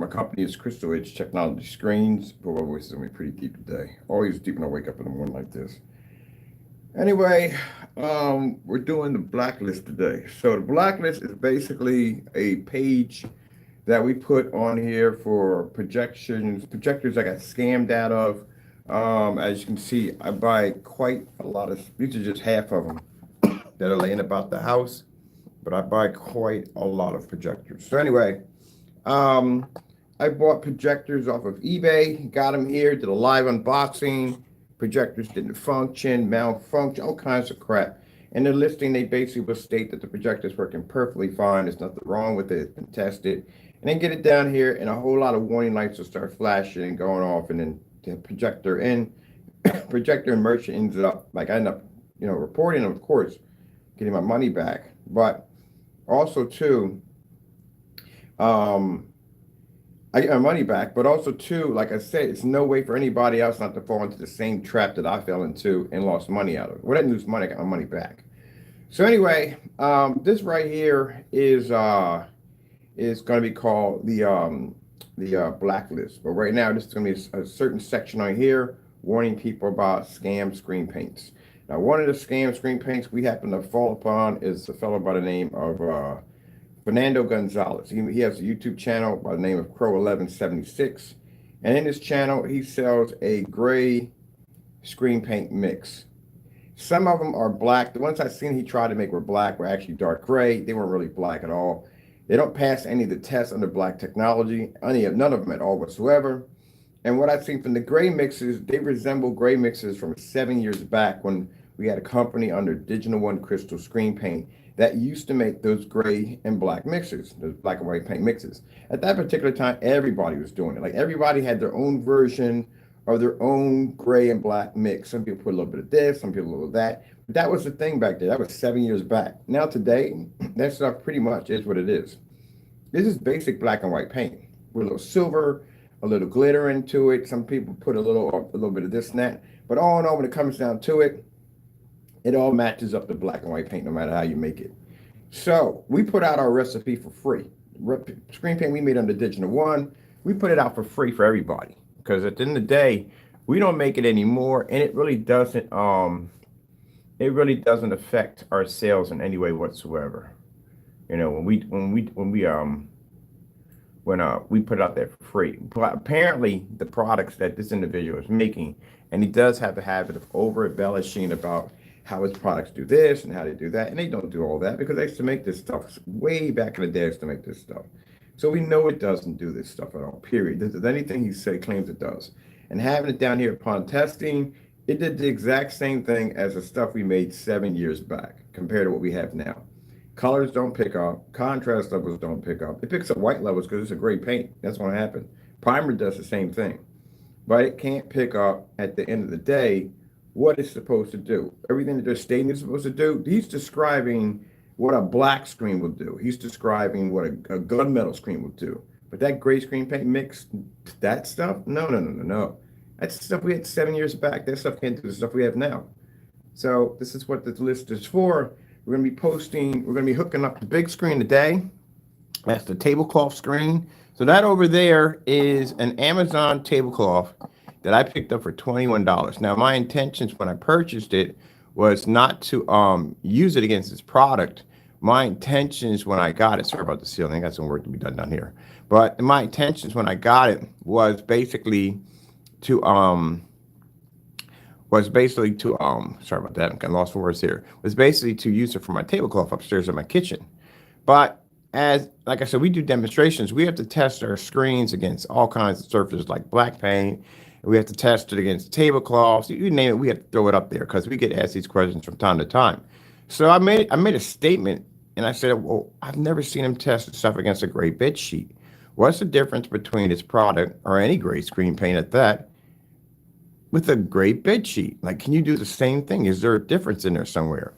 company is Crystal Edge Technology Screens. But my voice is going to be pretty deep today. Always deep when I wake up in the morning like this. Anyway, we're doing the blacklist today. So the blacklist is basically a page that we put on here for projectors I got scammed out of. As you can see, I buy quite a lot of, these are just half of them that are laying about the house, but I buy quite a lot of projectors. So anyway, I bought projectors off of eBay, got them here, did a live unboxing. Projectors didn't function, malfunction, all kinds of crap. In the listing, they basically will state that the projector's working perfectly fine. There's nothing wrong with it. It's been tested. And then get it down here, and a whole lot of warning lights will start flashing and going off, and then the projector and merchant ends up, like I end up, reporting, of course, getting my money back. But also too, I get my money back, but also too, like I said, it's no way for anybody else not to fall into the same trap that I fell into and lost money out of it. Well, I didn't lose money, I got my money back. So anyway, this right here is going to be called the blacklist. But right now, this is going to be a certain section on here warning people about scam screen paints. Now, one of the scam screen paints we happen to fall upon is a fellow by the name of Fernando Gonzalez. He has a YouTube channel by the name of Crows1176. And in his channel, he sells a gray screen paint mix. Some of them are black. The ones I've seen he tried to make were black, were actually dark gray. They weren't really black at all. They don't pass any of the tests under black technology, none of them at all whatsoever. And what I've seen from the gray mixes, they resemble gray mixes from 7 years back when we had a company under Digital One Crystal Screen Paint that used to make those gray and black mixes, those black and white paint mixes. At that particular time, everybody was doing it. Like everybody had their own version of their own gray and black mix. Some people put a little bit of this, some people a little of that. But that was the thing back there. That was 7 years back. Now today, that stuff pretty much is what it is. This is basic black and white paint with a little silver, a little glitter into it. Some people put a little bit of this and that. But all in all, when it comes down to it, it all matches up to black and white paint, no matter how you make it. So we put out our recipe for free. Screen paint we made under Digital One. We put it out for free for everybody because at the end of the day, we don't make it anymore, and it really doesn't. It really doesn't affect our sales in any way whatsoever. When we put it out there for free. But apparently, the products that this individual is making, and he does have the habit of over embellishing about how his products do this and how they do that. And they don't do all that because they used to make this stuff way back in the day. Used to make this stuff. So we know it doesn't do this stuff at all, period. This is anything he claims it does. And having it down here upon testing, it did the exact same thing as the stuff we made 7 years back compared to what we have now. Colors don't pick up. Contrast levels don't pick up. It picks up white levels because it's a gray paint. That's what happened. Primer does the same thing. But it can't pick up at the end of the day what it's supposed to do. Everything that they're stating it's supposed to do, he's describing what a black screen will do. He's describing what a gunmetal screen will do. But that gray screen paint mix, that stuff, no. That's stuff we had 7 years back. That stuff can't do the stuff we have now. So this is what this list is for. We're going to be hooking up the big screen today. That's the tablecloth screen. So that over there is an Amazon tablecloth that I picked up for $21. Now, my intentions when I purchased it was not to use it against this product. My intentions when I got it, sorry about the ceiling, I got some work to be done down here. But my intentions when I got it was basically to sorry about that, I'm lost for words here. Was basically to use it for my tablecloth upstairs in my kitchen. But like I said, we do demonstrations. We have to test our screens against all kinds of surfaces like black paint. We have to test it against tablecloths. You name it, we have to throw it up there because we get asked these questions from time to time. So I made a statement, and I said, well, I've never seen him test stuff against a gray bed sheet. What's the difference between this product, or any gray screen paint at that, with a gray bed sheet? Like, can you do the same thing? Is there a difference in there somewhere?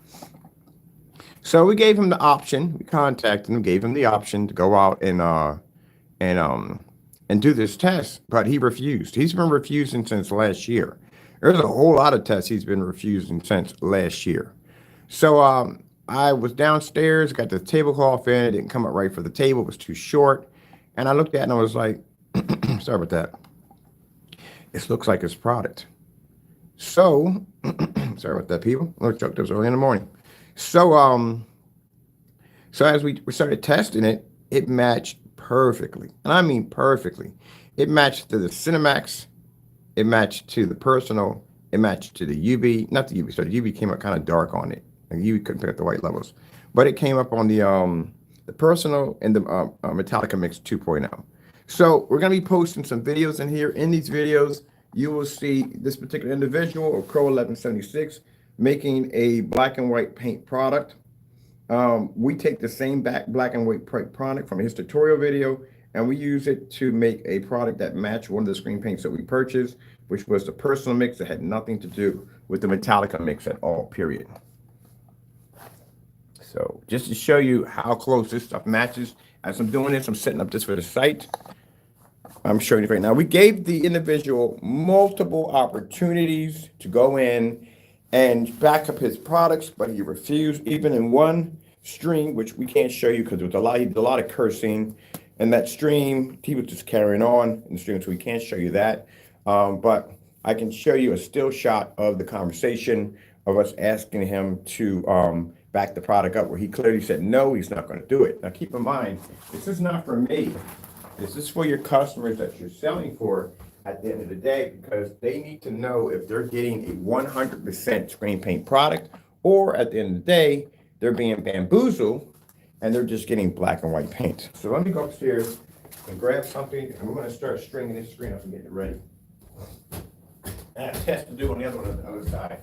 So we gave him the option. We contacted him, gave him the option to go out and do this test, but he refused. He's been refusing since last year. There's a whole lot of tests he's been refusing since last year. So I was downstairs, got the tablecloth in, it didn't come up right for the table, it was too short. And I looked at it and I was like, sorry about that. It looks like it's product. So, sorry about that, people. I choked up early in the morning. So, so as we started testing it, it matched perfectly. And I mean perfectly. It matched to the Cinemax. It matched to the Personal. It matched to the UV. Not the UV. So the UV came up kind of dark on it. Like UV couldn't pick up the white levels. But it came up on the Personal and the Metallica Mix 2.0. So we're going to be posting some videos in here. In these videos, you will see this particular individual, or Crow1176, making a black and white paint product. We take the same black and white product from his tutorial video, and we use it to make a product that matched one of the screen paints that we purchased, which was the Personal Mix that had nothing to do with the Metallica Mix at all, period. So just to show you how close this stuff matches, as I'm doing this, I'm setting up this for the site. I'm showing you right now. We gave the individual multiple opportunities to go in and back up his products, but he refused, even in one stream, which we can't show you because there was he did a lot of cursing. And that stream, he was just carrying on in the stream, so we can't show you that. But I can show you a still shot of the conversation of us asking him to back the product up, where he clearly said, no, he's not going to do it. Now, keep in mind, this is not for me. This is for your customers that you're selling for at the end of the day, because they need to know if they're getting a 100% screen paint product, or at the end of the day, they're being bamboozled and they're just getting black and white paint. So let me go upstairs and grab something, and we're going to start stringing this screen up and getting it ready. And I have a test to do on the other one on the other side.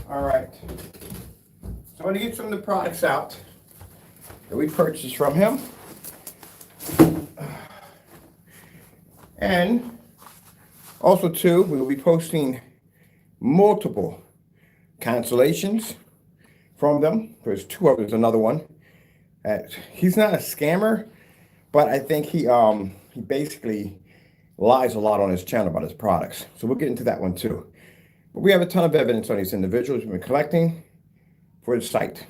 All right, so I'm going to get some of the products out that we purchased from him. And also, too, we will be posting multiple cancellations from them. There's two of them. There's another one. He's not a scammer, but I think he basically lies a lot on his channel about his products. So we'll get into that one, too. But we have a ton of evidence on these individuals we've been collecting for the site. So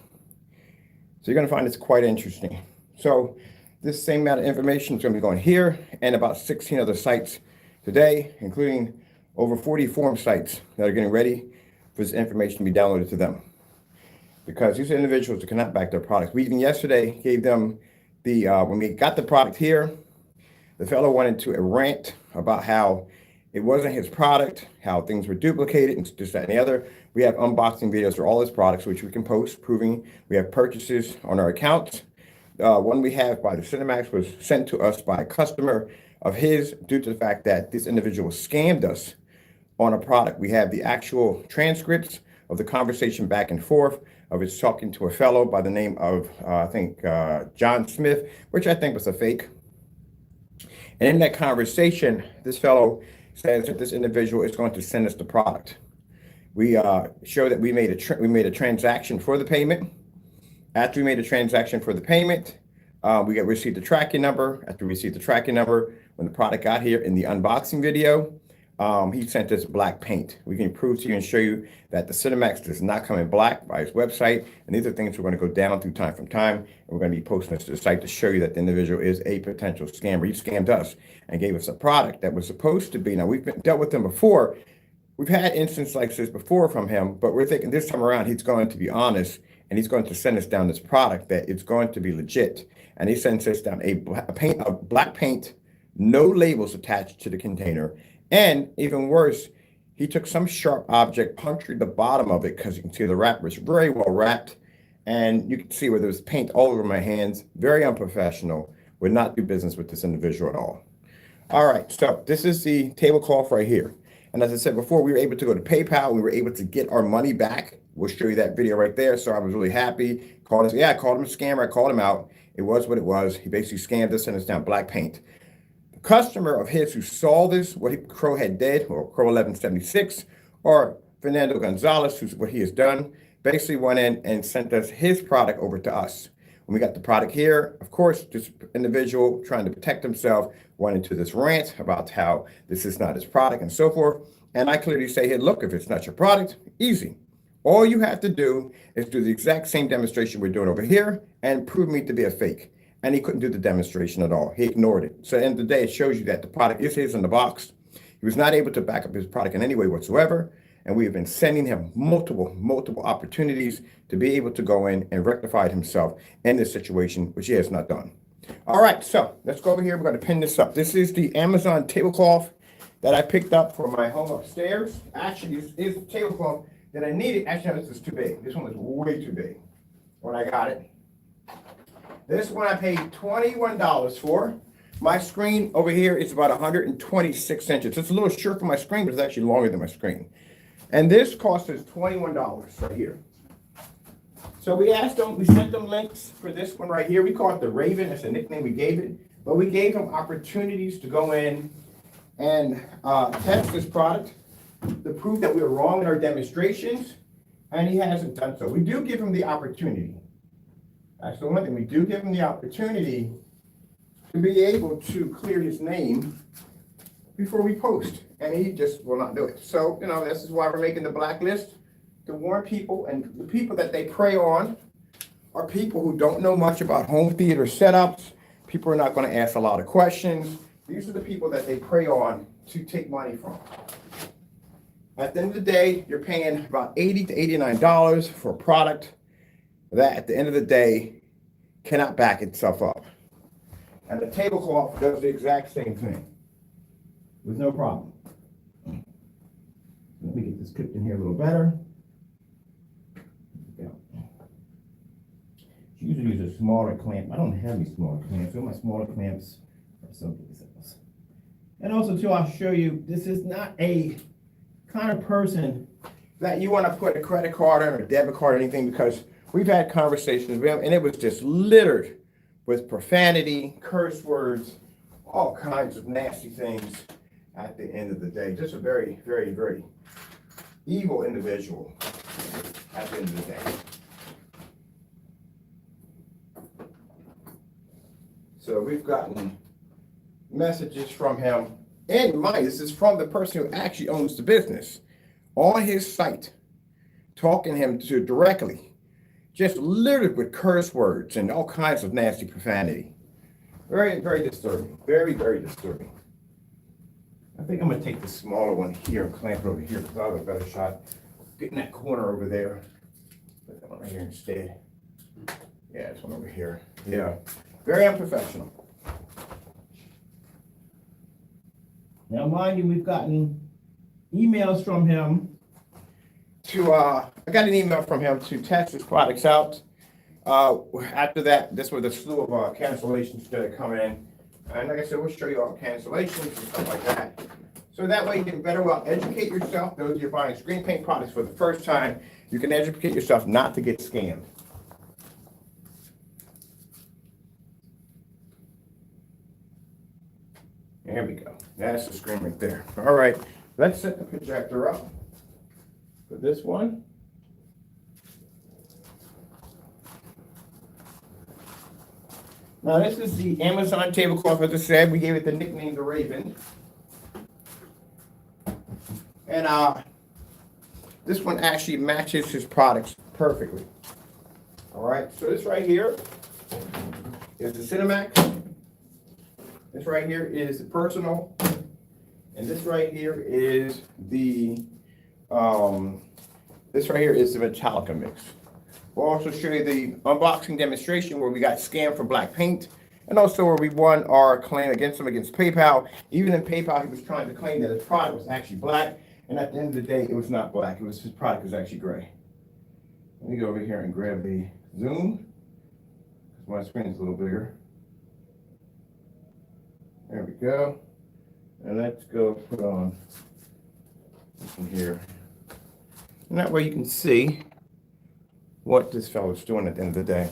you're going to find this quite interesting. So this same amount of information is going to be going here and about 16 other sites today, including over 40 forum sites that are getting ready for this information to be downloaded to them. Because these are individuals that cannot back their products. We even yesterday gave them the, when we got the product here, the fellow went into a rant about how it wasn't his product, how things were duplicated, and this, that, and the other. We have unboxing videos for all his products, which we can post, proving we have purchases on our accounts. One we have by the Cinemax was sent to us by a customer of his due to the fact that this individual scammed us on a product. We have the actual transcripts of the conversation back and forth of his talking to a fellow by the name of, I think, John Smith, which I think was a fake. And in that conversation, this fellow says that this individual is going to send us the product. We show that we made a transaction for the payment. After we made a transaction for the payment, we received the tracking number. After we received the tracking number, when the product got here in the unboxing video, he sent us black paint. We can prove to you and show you that the Cinemax does not come in black by his website. And these are things we're going to go down through time from time. And we're going to be posting this to the site to show you that the individual is a potential scammer. He scammed us and gave us a product that was supposed to be, now we've dealt with them before, we've had instances like this before from him, but we're thinking this time around he's going to be honest and he's going to send us down this product that it's going to be legit. And he sends us down a black paint, no labels attached to the container. And even worse, he took some sharp object, punctured the bottom of it because you can see the wrapper is very well wrapped. And you can see where there's paint all over my hands. Very unprofessional. Would not do business with this individual at all. All right, so this is the tablecloth right here. And as I said before, we were able to go to PayPal. We were able to get our money back. We'll show you that video right there. So I was really happy. I called him a scammer. I called him out. It was what it was. He basically scammed us, sent us down black paint. The customer of his who saw this, what Crow had did, or Crow1176, or Fernando Gonzalez, who's what he has done, basically went in and sent us his product over to us. When we got the product here, of course, this individual trying to protect himself went into this rant about how this is not his product and so forth. And I clearly say, hey, look, if it's not your product, easy. All you have to do is do the exact same demonstration we're doing over here and prove me to be a fake. And he couldn't do the demonstration at all. He ignored it. So at the end of the day, it shows you that the product is his in the box. He was not able to back up his product in any way whatsoever. And we have been sending him multiple opportunities to be able to go in and rectify himself in this situation, which he has not done. All right, so let's go over here. We're going to pin this up. This is the Amazon tablecloth that I picked up for my home upstairs. Actually, this is the tablecloth that I needed. Actually, this is too big. This one was way too big when I got it. This one I paid $21 for. My screen over here is about 126 inches. It's a little short for my screen, but it's actually longer than my screen. And this cost us $21 right here. So we sent them links for this one right here. We call it the Raven. That's the nickname we gave it. But we gave them opportunities to go in and test this product to prove that we were wrong in our demonstrations. And he hasn't done so. We do give him the opportunity. That's the one thing. We do give him the opportunity to be able to clear his name before we post. And he just will not do it. So, this is why we're making the blacklist, to warn people. And the people that they prey on are people who don't know much about home theater setups. People are not going to ask a lot of questions. These are the people that they prey on to take money from. At the end of the day, you're paying about $80 to $89 for a product that at the end of the day cannot back itself up. And the tablecloth does the exact same thing with no problem. Let me get this clipped in here a little better. Yeah. She usually uses a smaller clamp. I don't have any smaller clamps. All my smaller clamps are someplace else. And also, too, I'll show you, this is not a kind of person that you want to put a credit card on or a debit card or anything, because we've had conversations with him and it was just littered with profanity, curse words, all kinds of nasty things at the end of the day. Just a very, very, very evil individual at the end of the day. So we've gotten messages from him. And mind, this is from the person who actually owns the business on his site, talking to him directly, just littered with curse words and all kinds of nasty profanity. Very, very disturbing. Very, very disturbing. I think I'm going to take the smaller one here and clamp it over here because I'll have a better shot getting that corner over there. Put that one right here instead. Yeah, this one over here. Yeah. Very unprofessional. Now, mind you, we've gotten emails from him I got an email from him to test his products out. After that, this was a slew of cancellations that are coming in. And like I said, we'll show you all cancellations and stuff like that. So that way you can better educate yourself. Those of you buying screen paint products for the first time, you can educate yourself not to get scammed. There we go. That's the screen right there. All right, let's set the projector up for this one. Now this is the Amazon tablecloth. As I said, we gave it the nickname the Raven. And this one actually matches his products perfectly. All right, so this right here is the Cinemax. This right here is the Personal. And this right here is the This right here is the Metallica mix. We'll also show you the unboxing demonstration where we got scammed for black paint, and also where we won our claim against him against PayPal. Even in PayPal, he was trying to claim that his product was actually black, and at the end of the day, it was not black. It was his product was actually gray. Let me go over here and grab the zoom. My screen's a little bigger. There we go. And let's go put on this one here. And that way you can see what this fellow's doing at the end of the day.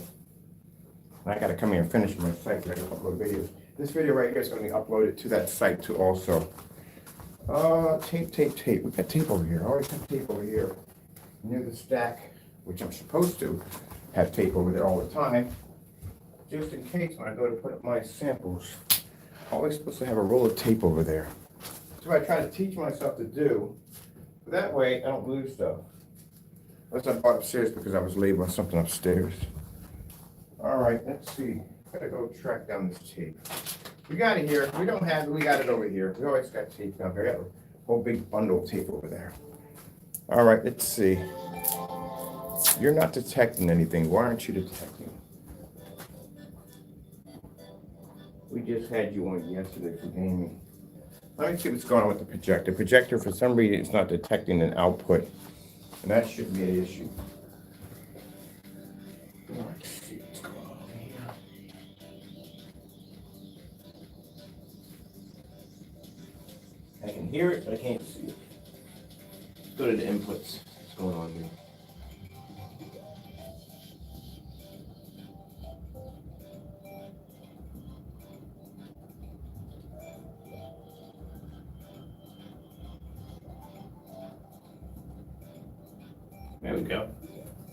I gotta come here and finish my site where I can upload videos. This video right here is gonna be uploaded to that site too also. Tape. We got tape over here. I always have tape over here. Near the stack, which I'm supposed to have tape over there all the time. Just in case when I go to put up my samples. I'm always supposed to have a roll of tape over there. That's what I try to teach myself to do. That way I don't lose stuff. Unless I brought upstairs because I was labeling something upstairs. All right, let's see. Gotta go track down this tape. We got it here. We don't have it. We got it over here. We always got tape down here. I have a whole big bundle of tape over there. All right, let's see. You're not detecting anything. Why aren't you detecting? We just had you on yesterday for gaming. Let me see what's going on with the projector. Projector, for some reason, it's not detecting an output. And that shouldn't be an issue. Let's see what's going on here. I can hear it, but I can't see it. Let's go to the inputs. What's going on here? There we go.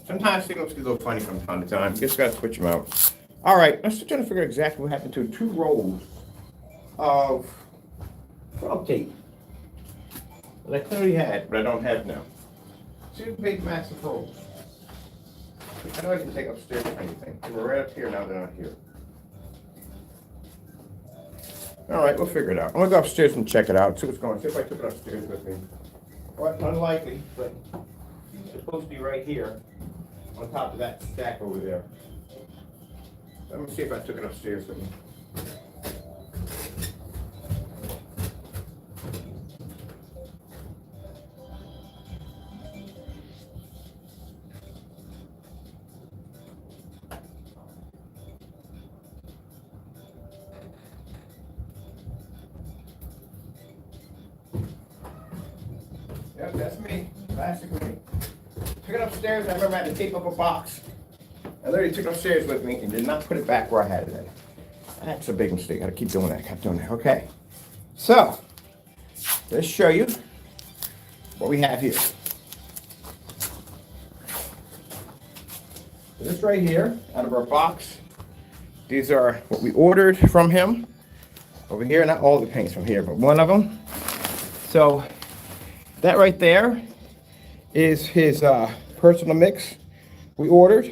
Sometimes signals get a little funny from time to time. Just gotta switch them out. All right, I'm still trying to figure out exactly what happened to 2 rolls of frog tape that I clearly had, but I don't have now. 2 big massive rolls. I know I can take upstairs or anything. They were right up here, now they're not here. All right, we'll figure it out. I'm gonna go upstairs and check it out, see what's going on. See if I took it upstairs with me. Well, unlikely, but it's supposed to be right here on top of that stack over there. Let me see if I took it upstairs with me. Yep, that's me. Classic me. Took it upstairs. I remember I had to tape up a box. I literally took it upstairs with me and did not put it back where I had it at. That's a big mistake. Gotta keep doing that. Kept doing that. Okay. So, let's show you what we have here. This right here, out of our box, these are what we ordered from him. Over here, not all the paints from here, but one of them. So, that right there is his personal mix we ordered.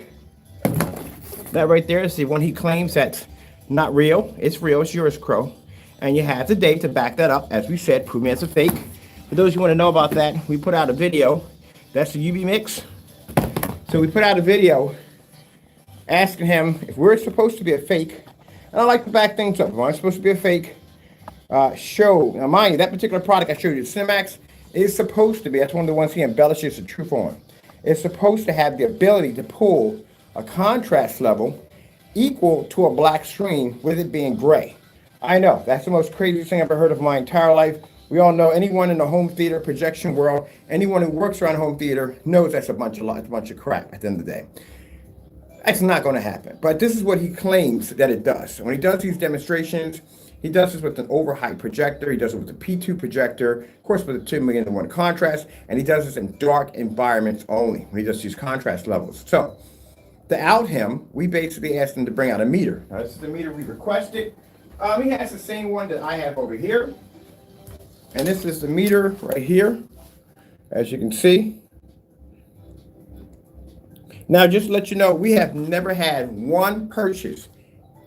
That right there is the one he claims that's not real. It's real, it's yours, Crow. And you have the date to back that up, as we said, proving it's a fake. For those who want to know about that, we put out a video. That's the UV mix. So we put out a video asking him if we're supposed to be a fake. And I like to back things up. If I'm supposed to be a fake, show. Now mind you, that particular product I showed you, the Cinemax, is supposed to be, that's one of the ones he embellishes the truth on. It's supposed to have the ability to pull a contrast level equal to a black screen with it being gray. I know, that's the most craziest thing I've ever heard of my entire life. We all know, anyone in the home theater projection world, anyone who works around home theater knows that's a bunch of crap at the end of the day. That's not going to happen. But this is what he claims that it does. When he does these demonstrations, he does this with an overheight projector. He does it with a P2 projector, of course, with a 2 million to 1 contrast, and he does this in dark environments only when he does these contrast levels. So, to out him, we basically asked him to bring out a meter. Now, this is the meter we requested. He has the same one that I have over here, and this is the meter right here, as you can see. Now, just to let you know, we have never had one purchase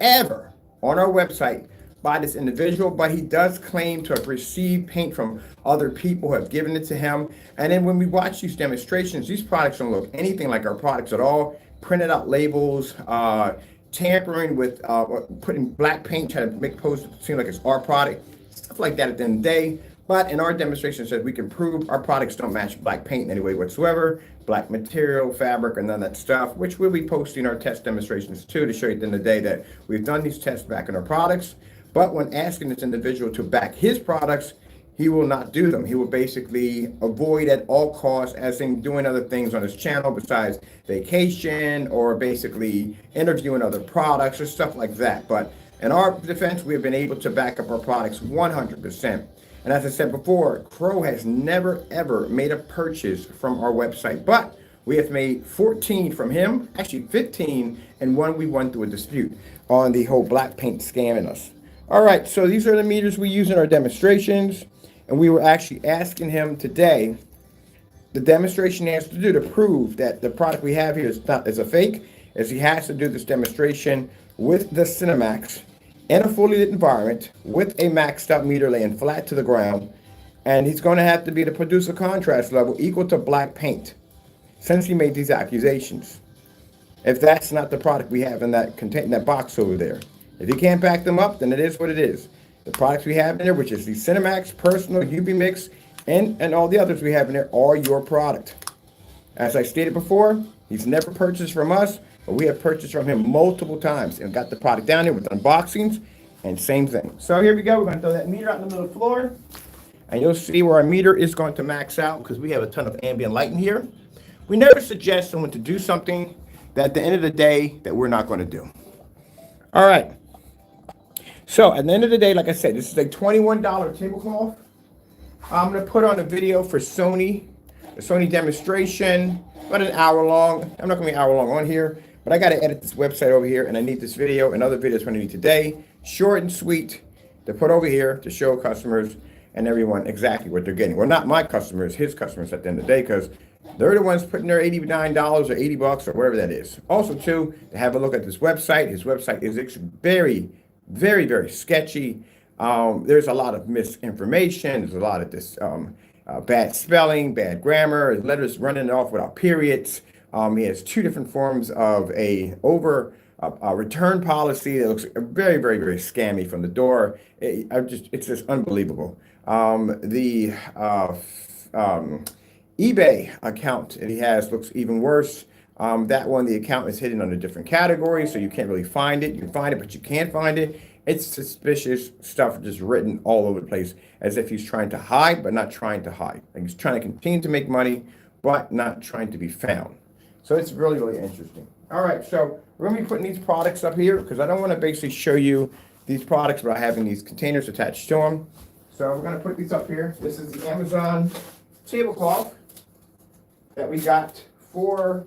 ever on our website by this individual, but he does claim to have received paint from other people who have given it to him. And then when we watch these demonstrations, these products don't look anything like our products at all. Printed out labels, tampering with putting black paint, trying to make post seem like it's our product, stuff like that at the end of the day. But in our demonstration says we can prove our products don't match black paint in any way whatsoever, black material, fabric, and none of that stuff, which we'll be posting our test demonstrations too to show you at the end of the day that we've done these tests back in our products. But when asking this individual to back his products, he will not do them. He will basically avoid at all costs, as in doing other things on his channel besides vacation or basically interviewing other products or stuff like that. But in our defense, we have been able to back up our products 100%. And as I said before, Crow has never, ever made a purchase from our website, but we have made 14 from him, actually 15, and one we won through a dispute on the whole black paint scamming us. All right, so these are the meters we use in our demonstrations, and we were actually asking him today, the demonstration he has to do to prove that the product we have here is a fake, is he has to do this demonstration with the Cinemax in a fully lit environment with a maxed out meter laying flat to the ground, and he's going to have to be to produce a contrast level equal to black paint since he made these accusations. If that's not the product we have in that box over there, if you can't back them up, then it is what it is. The products we have in there, which is the Cinemax, Personal, UV Mix, and all the others we have in there, are your product. As I stated before, he's never purchased from us, but we have purchased from him multiple times and got the product down here with unboxings and same thing. So here we go. We're going to throw that meter out in the middle of the floor, and you'll see where our meter is going to max out because we have a ton of ambient light in here. We never suggest someone to do something that at the end of the day that we're not going to do. All right. So at the end of the day, like I said, this is a $21 tablecloth. I'm going to put on a video for Sony, the Sony demonstration, about an hour long. I'm not going to be an hour long on here, but I got to edit this website over here, and I need this video and other videos from me today, short and sweet, to put over here to show customers and everyone exactly what they're getting. Well, not my customers, his customers at the end of the day, because they're the ones putting their $89 or $80 or whatever that is. Also, too, to have a look at this website. His website is very, very, very sketchy. There's a lot of misinformation. There's a lot of this bad spelling, bad grammar, letters running off without periods. He has two different forms of a return policy that looks very, very, very scammy from the door. It's just unbelievable. The eBay account that he has looks even worse. That one, the account is hidden under different categories, so you can't really find it. You can find it, but you can't find it. It's suspicious stuff just written all over the place, as if he's trying to hide, but not trying to hide. Like he's trying to continue to make money, but not trying to be found. So it's really, really interesting. All right, so we're going to be putting these products up here because I don't want to basically show you these products without having these containers attached to them. So we're going to put these up here. This is the Amazon tablecloth that we got for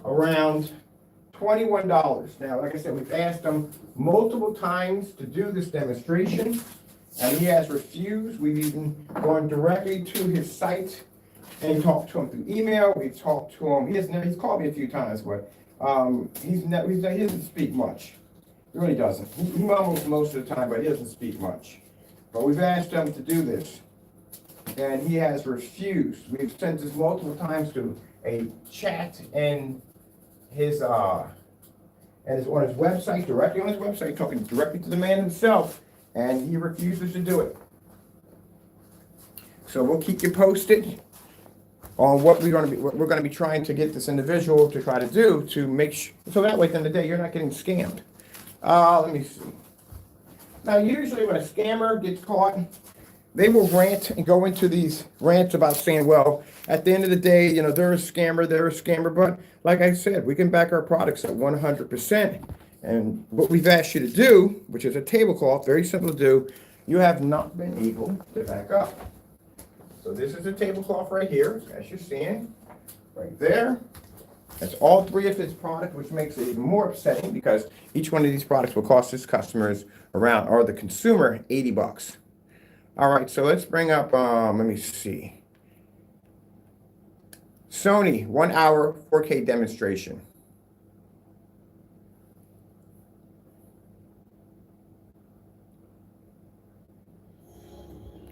around $21. Now, like I said, we've asked him multiple times to do this demonstration, and he has refused. We've even gone directly to his site and talked to him through email. We've talked to him. He's called me a few times, but he doesn't speak much. He really doesn't. He mumbles most of the time, but he doesn't speak much. But we've asked him to do this, and he has refused. We've sent this multiple times to a chat and his on his website, directly on his website, talking directly to the man himself, and he refuses to do it. So we'll keep you posted on what we're going to be trying to get this individual to try to do to make sure, so that way at the end of the day you're not getting scammed. Let me see. Now usually when a scammer gets caught, they will rant and go into these rants about saying, well, at the end of the day, you know, they're a scammer. But like I said, we can back our products at 100%. And what we've asked you to do, which is a tablecloth, very simple to do, you have not been able to back up. So this is a tablecloth right here, as you're seeing, right there. That's all three of his products, which makes it even more upsetting because each one of these products will cost his customers around, or the consumer, $80. All right, so let's bring up, let me see. Sony, 1 hour 4K demonstration.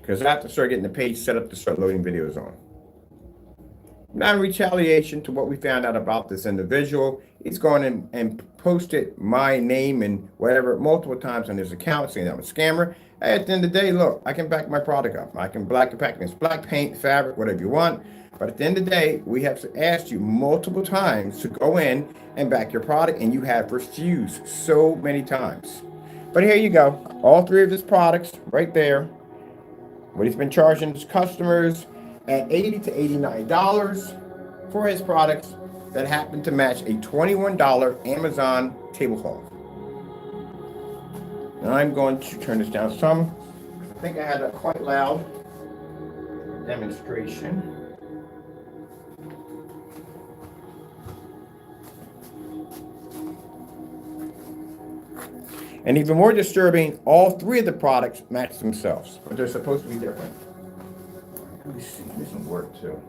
because I have to start getting the page set up to start loading videos on. Now, in retaliation to what we found out about this individual, he's gone in and posted my name and whatever multiple times on his account, saying I'm a scammer. At the end of the day, look, I can back my product up. I can back against black paint, fabric, whatever you want. But at the end of the day, we have asked you multiple times to go in and back your product, and you have refused so many times. But here you go. All three of his products right there. What he's been charging his customers at $80 to $89 for his products that happen to match a $21 Amazon table hog. Now I'm going to turn this down some. I think I had a quite loud demonstration. And even more disturbing, all three of the products match themselves, but they're supposed to be different. Let me see, this will work too.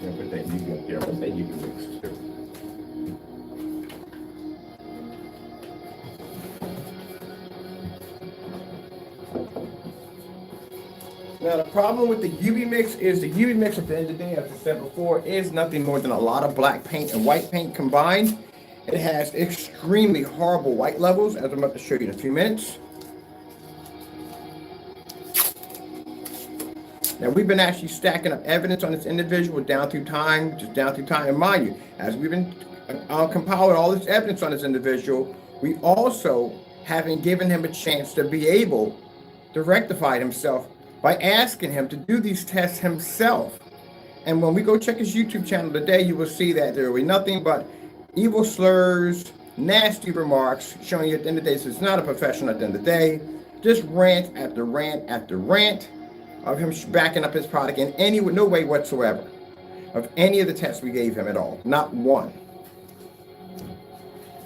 Yeah, but then you can, but then you can mix too. Now the problem with the UV mix is the UV mix at the end of the day, as I said before, is nothing more than a lot of black paint and white paint combined. It has extremely horrible white levels, as I'm about to show you in a few minutes. Now, we've been actually stacking up evidence on this individual down through time, And mind you, as we've been compiling all this evidence on this individual, we also haven't given him a chance to be able to rectify himself by asking him to do these tests himself. And when we go check his YouTube channel today, you will see that there will be nothing but evil slurs, nasty remarks, showing you at the end of the day, this is not a professional at the end of the day, just rant after rant after rant of him backing up his product in no way whatsoever of any of the tests we gave him at all, not one.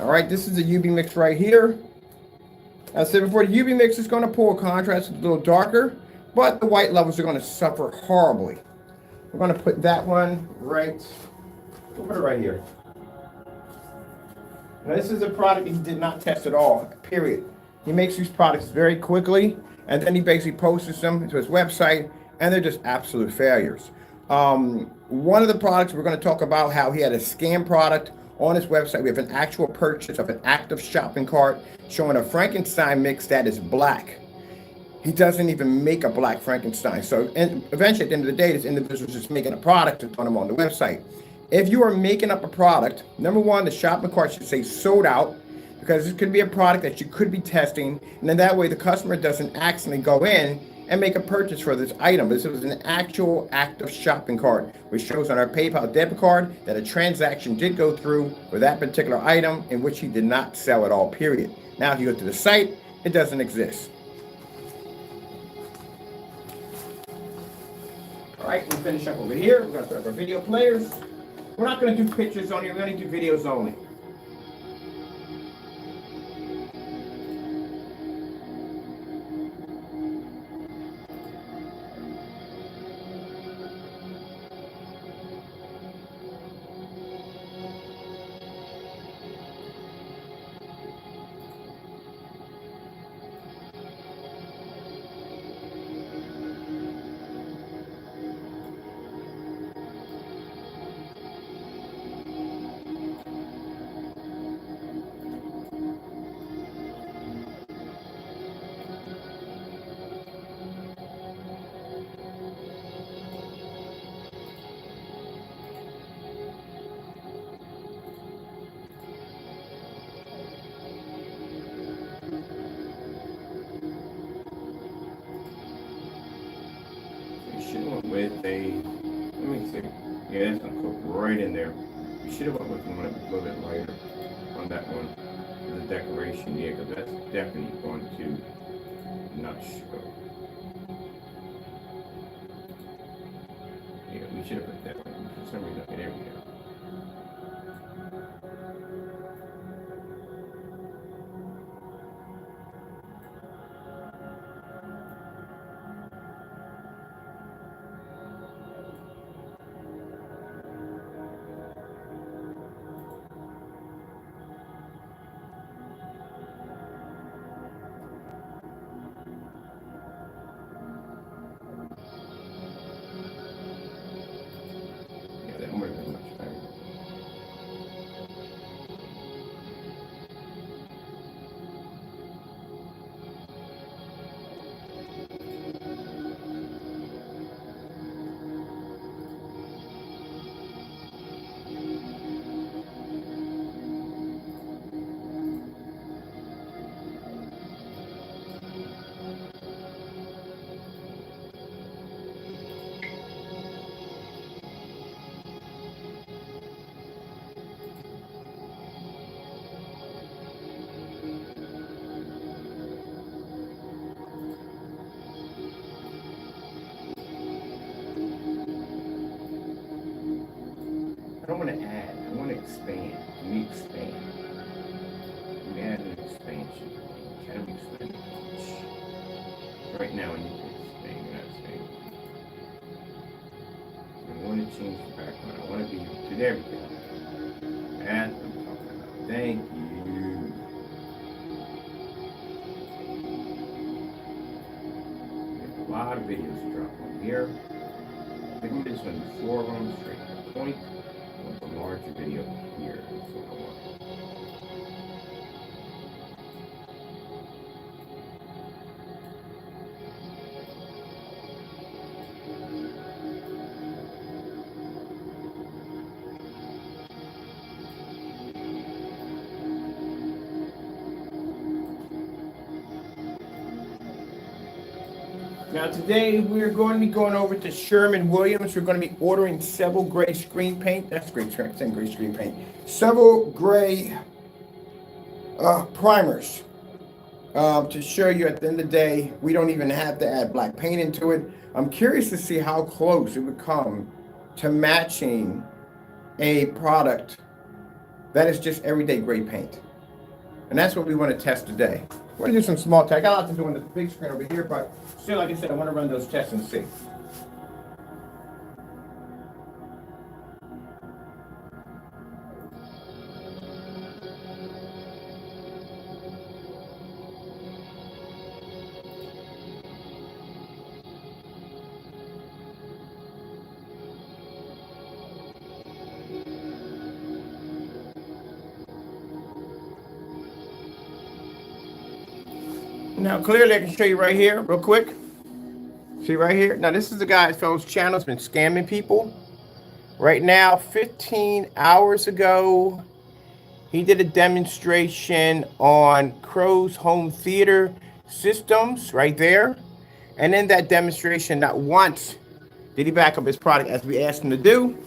All right, this is the UV mix right here. As I said before, the UV mix is going to pull contrast a little darker, but the white levels are going to suffer horribly. We're going to put that one right, we'll put it right here. Now, this is a product he did not test at all, period. He makes these products very quickly, and then he basically posts them to his website, and they're just absolute failures. One of the products we're going to talk about how he had a scam product on his website. We have an actual purchase of an active shopping cart showing a Frankenstein mix that is black. He doesn't even make a black Frankenstein. So and eventually, at the end of the day, this individual is just making a product to put them on the website. If you are making up a product, number one, the shopping cart should say sold out, because this could be a product that you could be testing, and then that way the customer doesn't accidentally go in and make a purchase for this item. This was an actual active shopping cart, which shows on our PayPal debit card that a transaction did go through for that particular item in which he did not sell at all, period. Now, if you go to the site, it doesn't exist. All right, we'll finish up over here. We're going to start our video players. We're not going to do pictures only. We're going to do videos only. With a, let me see, yeah, that's gonna cook right in there. You should have went with one a little bit lighter on that one, the decoration, yeah, because that's definitely going to not show. Yeah, we should have put that one for some reason. Okay, there we go. I don't want to add, I want to expand. Let me expand. Let me add an expansion. Can we expand? Right now I need to expand, not expand. I want to change the background. I want to be to there we go. That's what I'm talking about. Thank you. A lot of videos to drop on here. I think I'm just going to do 4 of them straight to the point. A larger video here. So I want. Now today we're going to be going over to Sherwin-Williams. We're going to be ordering several gray screen paint. That's gray screen paint. Several gray primers to show you at the end of the day, we don't even have to add black paint into it. I'm curious to see how close it would come to matching a product that is just everyday gray paint. And that's what we want to test today. We're going to do some small tests. I got a lot to do on the big screen over here, but still, like I said, I want to run those tests and see. Now, clearly, I can show you right here, real quick. See right here? Now, this is the guy, fellow's channel. Has been scamming people. Right now, 15 hours ago, he did a demonstration on Crow's home theater systems right there. And in that demonstration, not once did he back up his product as we asked him to do,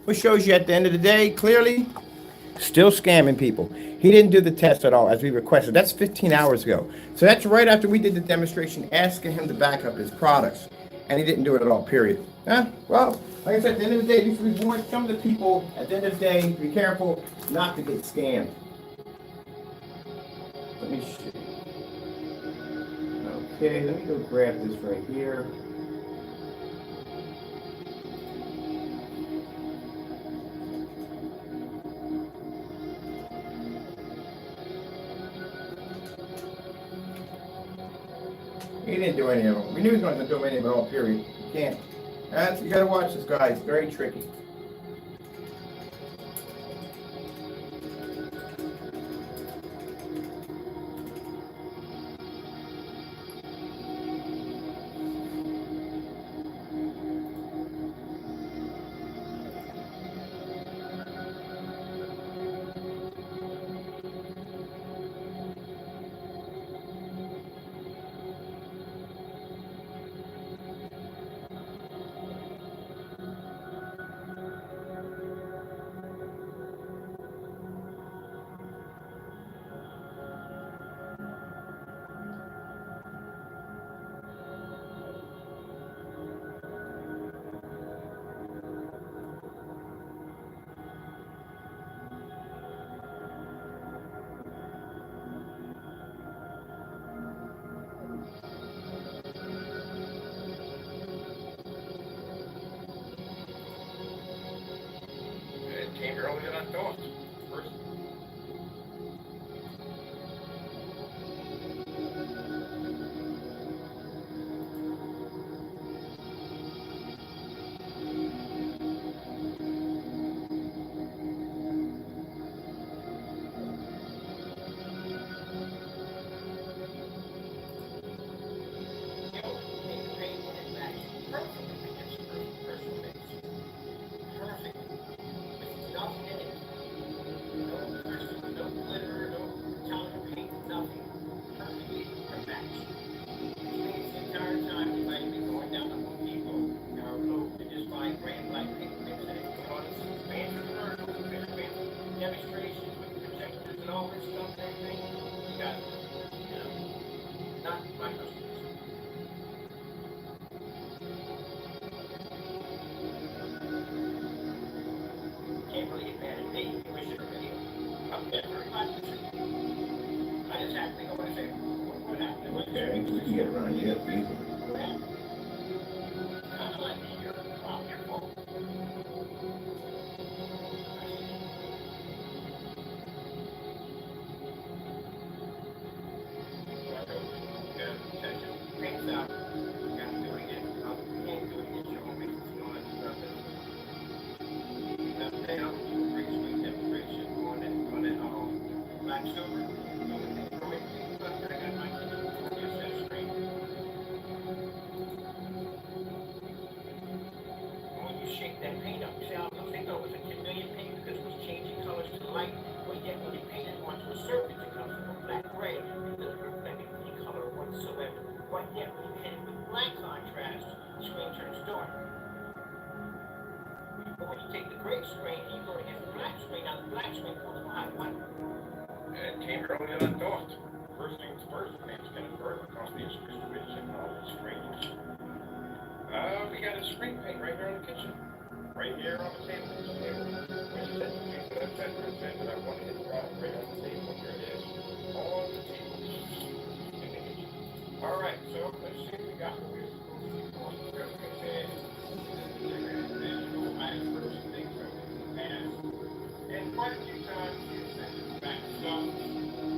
which shows you at the end of the day, clearly, still scamming people. He didn't do the test at all as we requested. That's 15 hours ago. So that's right after we did the demonstration asking him to back up his products. And he didn't do it at all, period. Well, like I said, at the end of the day, we want some of the people, at the end of the day, be careful not to get scammed. Let me see. Okay, let me go grab this right here. He didn't do any of them. We knew he was going to do any of it all, period. You can't. You got to watch this guy. He's very tricky. Came earlier than I thought. First. Okay, you can get around here easily. It came earlier than I thought. First things first, things getting further across the screens and all the screens. We got a screen paint right here in the kitchen. Right here on the table. That I wanted it right on the table. Here it is. On the table. Alright, so let's see what we got. And quite a few times you sent us back stuff.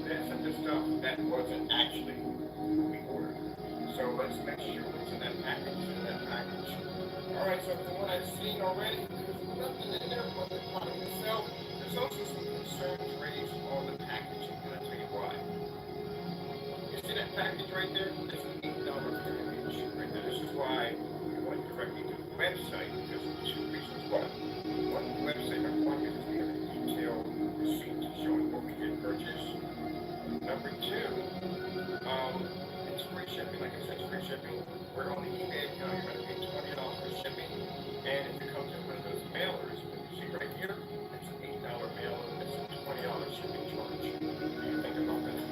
That's some of the stuff that wasn't actually we ordered. So let's make sure what's in that package. Alright, so from what I've seen already, there's nothing in there but the product itself. There's also some concerns raised on the packaging, and I'll tell you why. You See that package right there? This is $8 package right there. This is why we went directly to the website, because of two reasons. One, the website, our pocket is giving a detailed receipt showing what we did purchase. Number two, it's free shipping. Like I said, it's free shipping. We're on the eBay account. You're going to pay $20 for shipping. And if it comes in one of those mailers, you see right here, it's an $8 mailer. It's a $20 shipping charge. What do you think about that?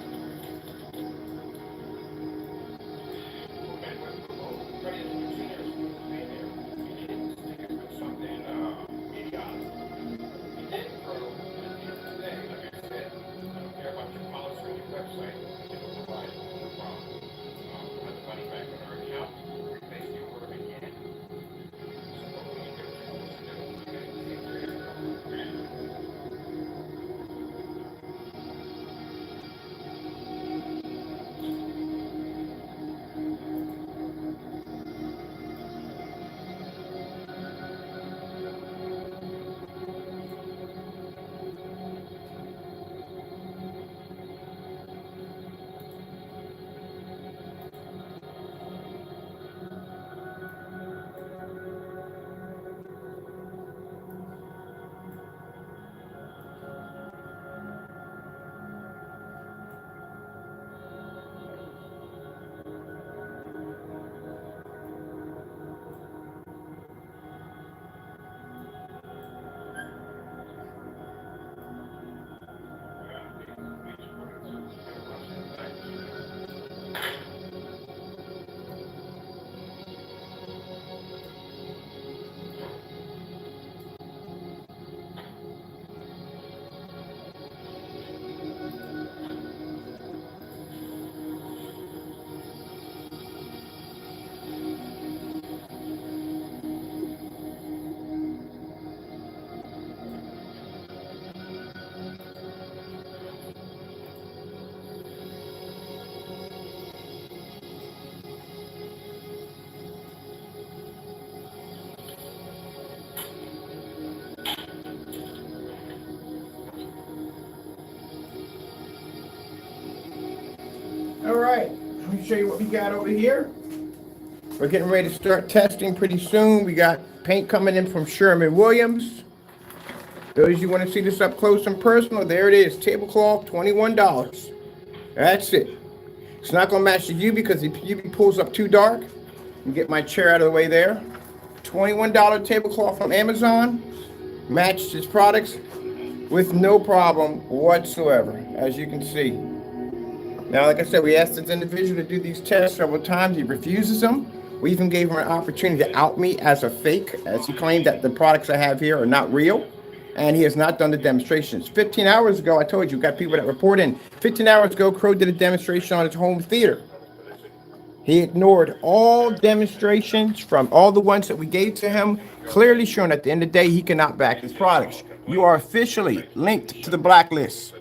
All right, let me show you what we got over here. We're getting ready to start testing pretty soon. We got paint coming in from Sherwin-Williams. Those you want to see this up close and personal, there it is, tablecloth, $21. That's it. It's not going to match the UV because the UV pulls up too dark. You get my chair out of the way there. $21 tablecloth from Amazon. Matched his products with no problem whatsoever, as you can see. Now, like I said, we asked this individual to do these tests several times. He refuses them. We even gave him an opportunity to out me as a fake, as he claimed that the products I have here are not real. And he has not done the demonstrations. 15 hours ago, I told you, got people that report in. 15 hours ago, Crow did a demonstration on his home theater. He ignored all demonstrations from all the ones that we gave to him, clearly showing at the end of the day he cannot back his products. You are officially linked to the blacklist.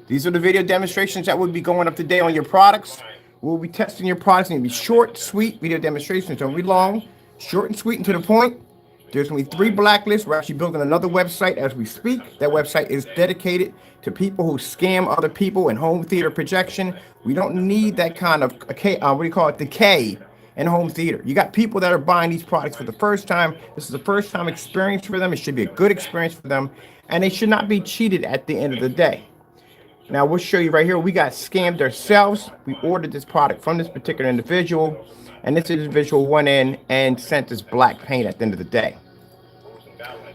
These are the video demonstrations that will be going up today on your products. We'll be testing your products, and it'll be short, sweet video demonstrations. Don't be long, short and sweet and to the point. There's going to be 3 blacklists. We're actually building another website as we speak. That website is dedicated to people who scam other people in home theater projection. We don't need that kind of, decay in home theater. You got people that are buying these products for the first time. This is a first-time experience for them. It should be a good experience for them, and they should not be cheated at the end of the day. Now, we'll show you right here. We got scammed ourselves. We ordered this product from this particular individual, and this individual went in and sent us black paint at the end of the day.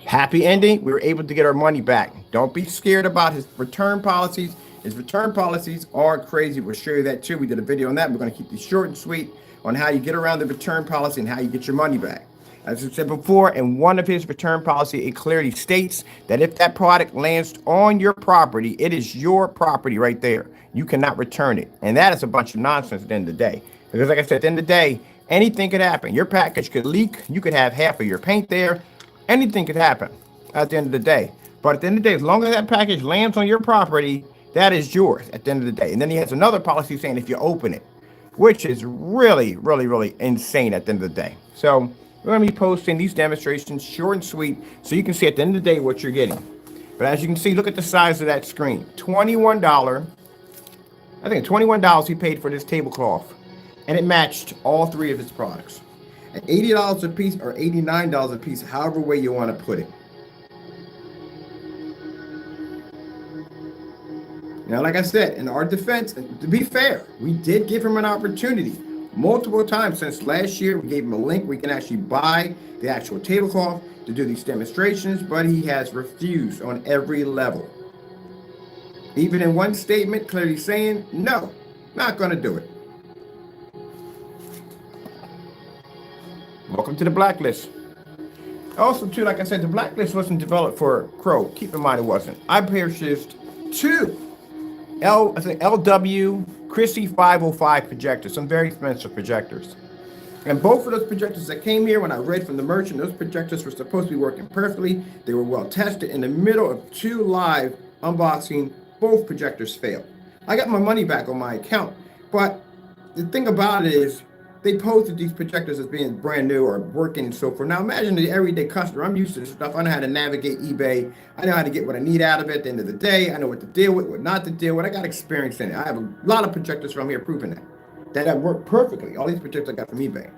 Happy ending. We were able to get our money back. Don't be scared about his return policies. His return policies are crazy. We'll show you that too. We did a video on that. We're going to keep these short and sweet on how you get around the return policy and how you get your money back. As I said before, in one of his return policy, it clearly states that if that product lands on your property, it is your property right there. You cannot return it. And that is a bunch of nonsense at the end of the day. Because like I said, at the end of the day, anything could happen. Your package could leak. You could have half of your paint there. Anything could happen at the end of the day. But at the end of the day, as long as that package lands on your property, that is yours at the end of the day. And then he has another policy saying if you open it, which is really, really, really insane at the end of the day. So we're going to be posting these demonstrations short and sweet so you can see at the end of the day what you're getting. But as you can see, look at the size of that screen. $21 I think $21 he paid for this tablecloth, and it matched all three of his products. At $80 a piece or $89 a piece, however way you want to put it. Now, like I said, in our defense, to be fair, we did give him an opportunity multiple times since last year. We gave him a link where you can actually buy the actual tablecloth to do these demonstrations, but he has refused on every level. Even in one statement, clearly saying, no, not going to do it. Welcome to the blacklist. Also, too, like I said, the blacklist wasn't developed for Crow. Keep in mind it wasn't. I purchased two LW Chrissy 505 projectors, some very expensive projectors. And both of those projectors that came here, when I read from the merchant, those projectors were supposed to be working perfectly. They were well tested. In the middle of two live unboxing, both projectors failed. I got my money back on my account, but the thing about it is they posted these projectors as being brand new or working and so forth. Now imagine the everyday customer. I'm used to this stuff. I know how to navigate eBay. I know how to get what I need out of it at the end of the day. I know what to deal with, what not to deal with. I got experience in it. I have a lot of projectors from here proving that have worked perfectly. All these projectors I got from eBay.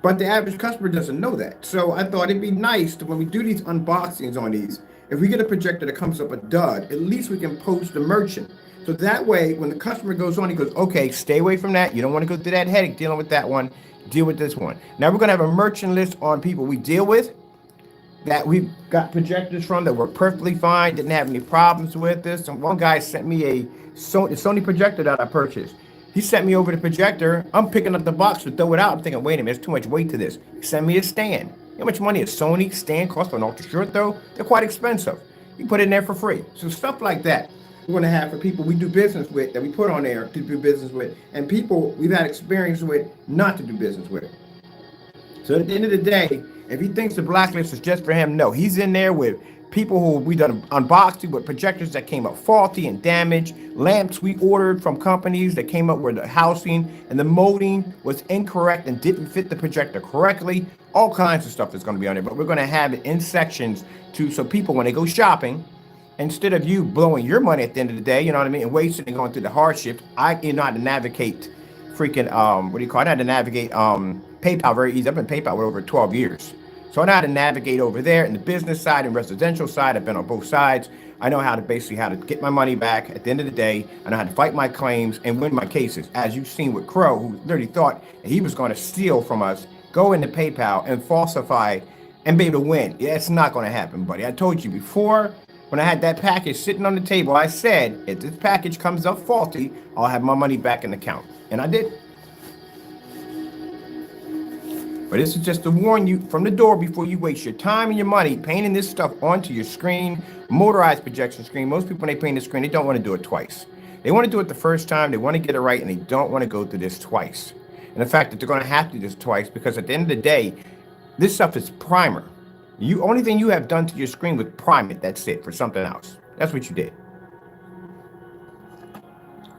But the average customer doesn't know that. So I thought it'd be nice to, when we do these unboxings on these, if we get a projector that comes up a dud, at least we can post the merchant. So that way, when the customer goes on, he goes, okay, stay away from that. You don't want to go through that headache dealing with that one. Deal with this one. Now we're going to have a merchant list on people we deal with that we've got projectors from that work perfectly fine, didn't have any problems with this. And one guy sent me a Sony projector that I purchased. He sent me over the projector. I'm picking up the box to throw it out. I'm thinking, wait a minute, there's too much weight to this. He sent me a stand. You know how much money a Sony stand costs for an ultra short though? They're quite expensive. You put it in there for free. So stuff like that we're going to have for people we do business with, that we put on there to do business with, and people we've had experience with not to do business with. So at the end of the day, if he thinks the blacklist is just for him, no, he's in there with people who we done unboxing with projectors that came up faulty and damaged, lamps we ordered from companies that came up where the housing and the molding was incorrect and didn't fit the projector correctly. All kinds of stuff is going to be on there, but we're going to have it in sections so people, when they go shopping, instead of you blowing your money at the end of the day, you know what I mean, and wasting and going through the hardship, I know how to navigate freaking, I know how to navigate PayPal very easy. I've been PayPal for over 12 years. So I know how to navigate over there in the business side and residential side. I've been on both sides. I know how to get my money back at the end of the day. I know how to fight my claims and win my cases. As you've seen with Crow, who literally thought he was going to steal from us, go into PayPal and falsify and be able to win. Yeah, it's not going to happen, buddy. I told you before, when I had that package sitting on the table, I said, if this package comes up faulty, I'll have my money back in the account. And I did. But this is just to warn you from the door before you waste your time and your money painting this stuff onto your screen, motorized projection screen. Most people, when they paint the screen, they don't want to do it twice. They want to do it the first time, they want to get it right, and they don't want to go through this twice. And the fact that they're going to have to do this twice, because at the end of the day, this stuff is primer. Only thing you have done to your screen was prime it. That's it, for something else. That's what you did.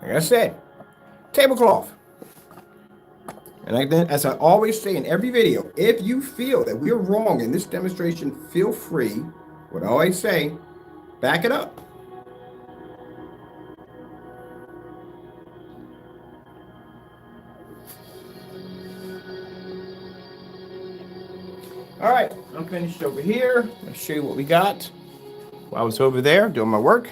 Like I said, tablecloth. And as I always say in every video, if you feel that we're wrong in this demonstration, feel free, what I always say, back it up. All right, I'm finished over here. Let's show you what we got. While I was over there doing my work.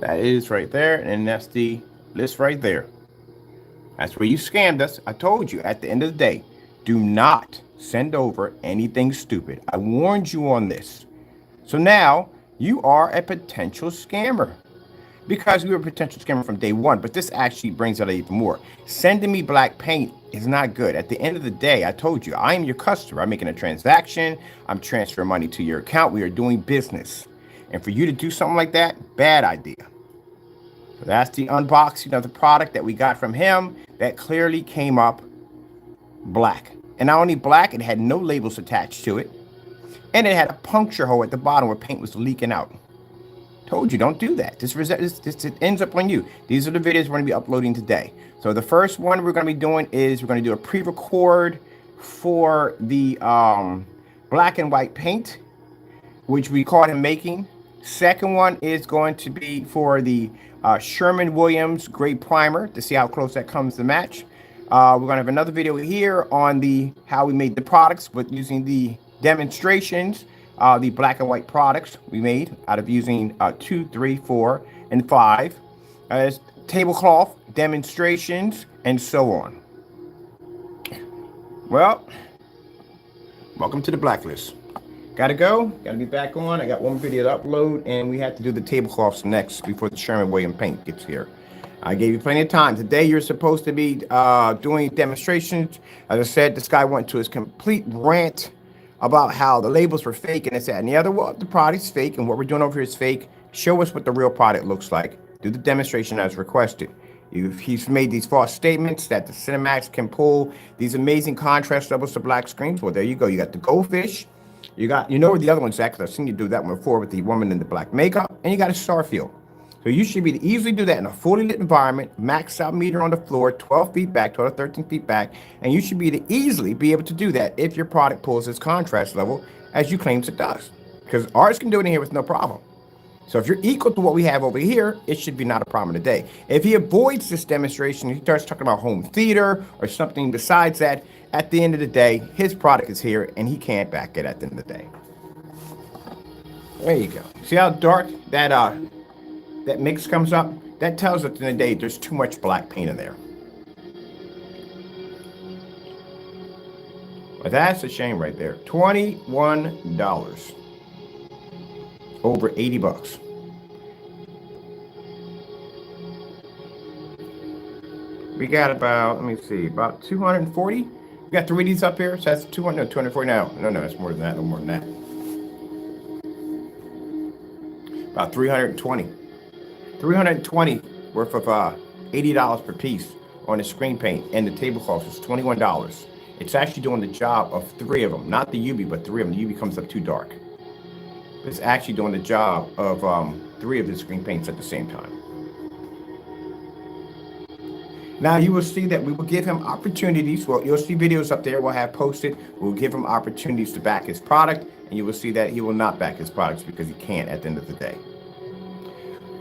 That is right there, and that's the list right there. That's where you scammed us. I told you at the end of the day, do not send over anything stupid. I warned you on this. So now you are a potential scammer, because we were a potential scammer from day one, but this actually brings it even more. Sending me black paint is not good. At the end of the day, I told you, I am your customer. I'm making a transaction. I'm transferring money to your account. We are doing business. And for you to do something like that, bad idea. So that's the unboxing of the product that we got from him that clearly came up black. And not only black, it had no labels attached to it. And it had a puncture hole at the bottom where paint was leaking out. Told you, don't do that. This ends up on you. These are the videos we're going to be uploading today. So the first one we're going to be doing is we're going to do a pre-record for the black and white paint, which we caught him making Second one is going to be for the Sherwin-Williams gray primer to see how close that comes to match. We're going to have another video here on the how we made the products with using the demonstrations, the black and white products we made out of using 2, 3, 4, and 5 as tablecloth demonstrations and so on. Well, welcome to the blacklist. Gotta go. Gotta be back on. I got one video to upload, and we have to do the tablecloths next before the Sherwin-Williams paint gets here. I gave you plenty of time. Today, you're supposed to be doing demonstrations. As I said, this guy went to his complete rant about how the labels were fake and this, that, and the other. Well, the product's fake, and what we're doing over here is fake. Show us what the real product looks like. Do the demonstration as requested. He's made these false statements that the Cinemax can pull these amazing contrast levels to black screens. Well, there you go. You got the goldfish. You know where the other one's at, because I've seen you do that one before with the woman in the black makeup, and you got a Starfield. So you should be able to easily do that in a fully lit environment, max out meter on the floor, 12 feet back, 12 to 13 feet back, and you should be able to easily be able to do that if your product pulls its contrast level as you claims it does. Because ours can do it in here with no problem. So if you're equal to what we have over here, it should be not a problem today. If he avoids this demonstration, he starts talking about home theater or something besides that, at the end of the day, his product is here and he can't back it at the end of the day. There you go. See how dark that mix comes up? That tells us at the end of the day there's too much black paint in there. But that's a shame right there. $21. Over 80 bucks. We got about, let me see, about 240. We got 3 of these up here, so that's 200, no, 240 now. No, it's more than that, no more than that. About 320. 320 worth of $80 per piece on the screen paint, and the tablecloth is $21. It's actually doing the job of 3 of them, not the UV, but 3 of them. The UV comes up too dark. It's actually doing the job of 3 of the screen paints at the same time. Now you will see that we will give him opportunities. Well, you'll see videos up there we'll have posted. We'll give him opportunities to back his product, and you will see that he will not back his products because he can't at the end of the day.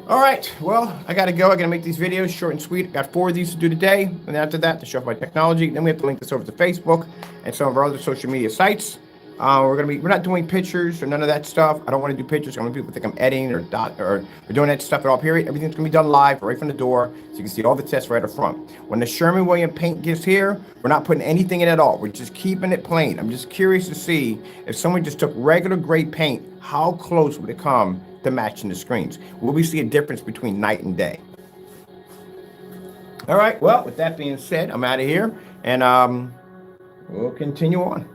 All right, well, I gotta go. I gotta make these videos short and sweet. Got 4 of these to do today, and after that, to show off my technology. Then we have to link this over to Facebook and some of our other social media sites. We're not doing pictures or none of that stuff. I don't want to do pictures. I want people to think I'm editing or doing that stuff at all. Period. Everything's gonna be done live right from the door, so you can see all the tests right up front. When the Sherwin-Williams paint gets here, we're not putting anything in at all. We're just keeping it plain. I'm just curious to see if someone just took regular gray paint, how close would it come to matching the screens? Will we see a difference between night and day? All right. Well, with that being said, I'm out of here, and we'll continue on.